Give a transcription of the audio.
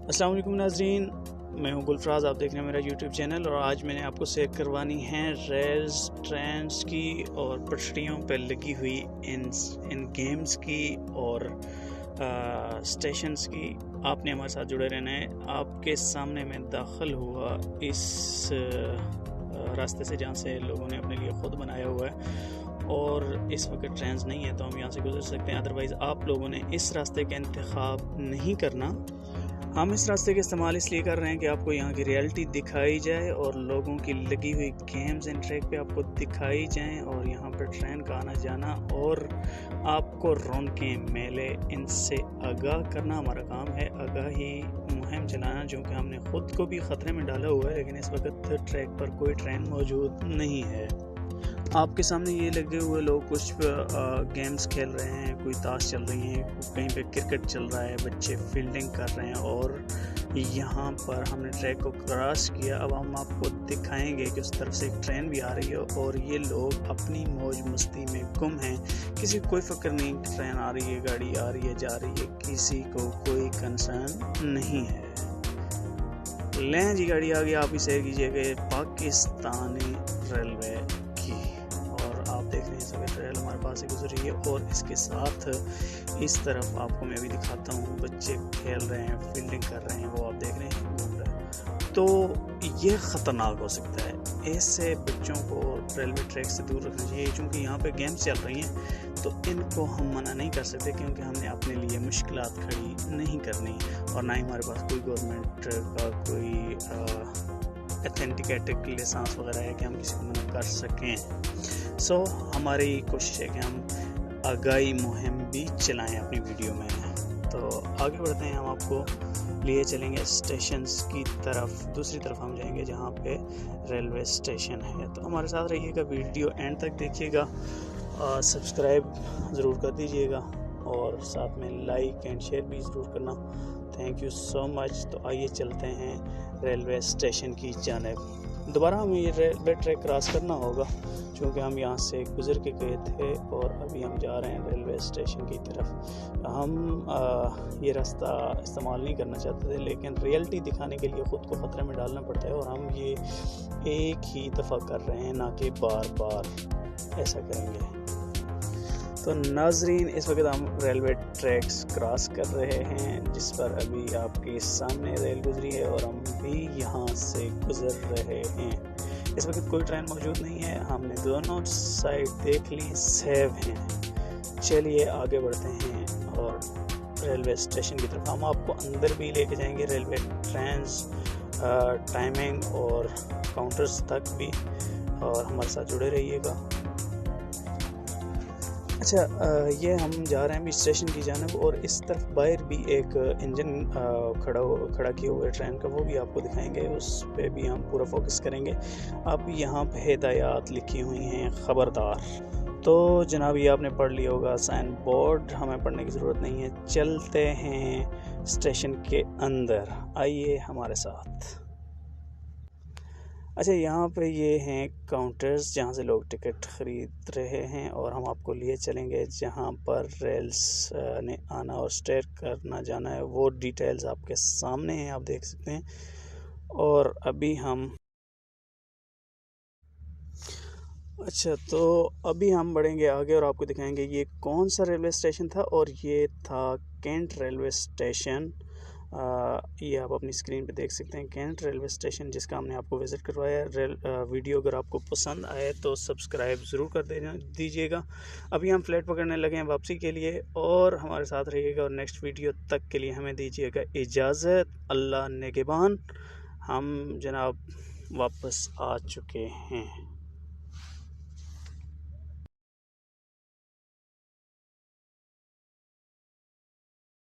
अस्सलाम वालेकुम नाज़रीन, मैं हूं गुलफराज। आप देख रहे हैं मेरा यूट्यूब चैनल और आज मैंने आपको शेयर करवानी है रेल्स ट्रेन्स की और पटरियों पर लगी हुई इन गेम्स की और स्टेशंस की। आपने हमारे साथ जुड़े रहना है। आपके सामने मैं दाखिल हुआ इस रास्ते से जहाँ से लोगों ने अपने लिए ख़ुद बनाया हुआ है और इस वक्त ट्रेन्स नहीं है तो हम यहाँ से गुजर सकते हैं। अदरवाइज़ आप लोगों ने इस रास्ते का इंतखाब नहीं करना। हम इस रास्ते का इस्तेमाल इसलिए कर रहे हैं कि आपको यहाँ की रियलिटी दिखाई जाए और लोगों की लगी हुई गेम्स एंड ट्रैक पे आपको दिखाई जाएं और यहाँ पर ट्रेन का आना जाना और आपको रौनकें मेले इनसे आगाह करना हमारा काम है। आगाही मुहिम चलाना, जो कि हमने ख़ुद को भी ख़तरे में डाला हुआ है, लेकिन इस वक्त ट्रैक पर कोई ट्रेन मौजूद नहीं है। आपके सामने ये लगे हुए लोग कुछ गेम्स खेल रहे हैं, कोई ताश चल रही है, कहीं पे क्रिकेट चल रहा है, बच्चे फील्डिंग कर रहे हैं और यहाँ पर हमने ट्रैक को क्रॉस किया। अब हम आपको दिखाएंगे कि उस तरफ से एक ट्रेन भी आ रही है और ये लोग अपनी मौज मस्ती में गुम हैं। किसी को कोई फ़िक्र नहीं, ट्रेन आ रही है, गाड़ी आ रही है, जा रही है, किसी को कोई कंसर्न नहीं है। लें जी, गाड़ी आ गई, आप ही शेयर कीजिएगा पाकिस्तानी रेलवे की। और आप देख रहे हैं सफ़ेद रेल हमारे पास से गुजर रही है और इसके साथ इस तरफ आपको मैं भी दिखाता हूँ, बच्चे खेल रहे हैं, फील्डिंग कर रहे हैं, वो आप देख रहे हैं घूम रहे हैं। तो ये ख़तरनाक हो सकता है, ऐसे बच्चों को रेलवे ट्रैक से दूर रखना चाहिए। चूँकि यहाँ पे गेम्स चल रही हैं तो इनको हम मना नहीं कर सकते, क्योंकि हमने अपने लिए मुश्किलात खड़ी नहीं करनी और ना ही हमारे पास कोई गवर्नमेंट का कोई अथेंटिकेटेड लाइसेंस वगैरह है कि हम किसी को मना कर सकें। सो हमारी कोशिश है कि हम आगाही मुहिम भी चलाएं अपनी वीडियो में। तो आगे बढ़ते हैं, हम आपको लिए चलेंगे स्टेशंस की तरफ। दूसरी तरफ हम जाएंगे जहाँ पे रेलवे स्टेशन है। तो हमारे साथ रहिएगा, वीडियो एंड तक देखिएगा, सब्सक्राइब ज़रूर कर दीजिएगा और साथ में लाइक एंड शेयर भी ज़रूर करना। Thank you so much. तो आइए चलते हैं रेलवे स्टेशन की जानिब। दोबारा हमें ये रेलवे ट्रैक क्रॉस करना होगा, क्योंकि हम यहाँ से गुज़र के गए थे और अभी हम जा रहे हैं रेलवे स्टेशन की तरफ। हम ये रास्ता इस्तेमाल नहीं करना चाहते थे, लेकिन रियलिटी दिखाने के लिए ख़ुद को ख़तरे में डालना पड़ता है और हम ये एक ही दफ़ा कर रहे हैं, ना कि बार बार ऐसा करेंगे। तो नाजरीन, इस वक्त हम रेलवे ट्रैक्स क्रॉस कर रहे हैं, जिस पर अभी आपके सामने रेल गुजरी है और हम भी यहाँ से गुजर रहे हैं। इस वक्त कोई ट्रेन मौजूद नहीं है, हमने दोनों साइड देख ली, सेव हैं। चलिए आगे बढ़ते हैं और रेलवे स्टेशन की तरफ हम आपको अंदर भी लेके जाएंगे, रेलवे ट्रेन्स टाइमिंग और काउंटर्स तक भी, और हमारे साथ जुड़े रहिएगा। अच्छा, ये हम जा रहे हैं अभी स्टेशन की जानिब और इस तरफ बाहर भी एक इंजन खड़ा किया हुआ है ट्रेन का, वो भी आपको दिखाएंगे, उस पे भी हम पूरा फोकस करेंगे। अब यहाँ पे हिदायत लिखी हुई हैं, ख़बरदार। तो जनाब, ये आपने पढ़ लिया होगा साइन बोर्ड, हमें पढ़ने की ज़रूरत नहीं है। चलते हैं स्टेशन के अंदर, आइए हमारे साथ। अच्छा, यहाँ पे ये हैं काउंटर्स जहाँ से लोग टिकट ख़रीद रहे हैं और हम आपको लिए चलेंगे जहाँ पर रेल्स ने आना और स्टे करना जाना है। वो डिटेल्स आपके सामने हैं, आप देख सकते हैं। और अभी हम तो अभी हम बढ़ेंगे आगे और आपको दिखाएंगे ये कौन सा रेलवे स्टेशन था, और ये था कैंट रेलवे स्टेशन। ये आप अपनी स्क्रीन पे देख सकते हैं, कैंट रेलवे स्टेशन, जिसका हमने आपको विज़िट करवाया। वीडियो अगर आपको पसंद आए तो सब्सक्राइब ज़रूर कर दीजिएगा। अभी हम फ्लाइट पकड़ने लगे हैं वापसी के लिए, और हमारे साथ रहिएगा और नेक्स्ट वीडियो तक के लिए हमें दीजिएगा इजाज़त। अल्लाह नेगेबान। हम जनाब वापस आ चुके हैं।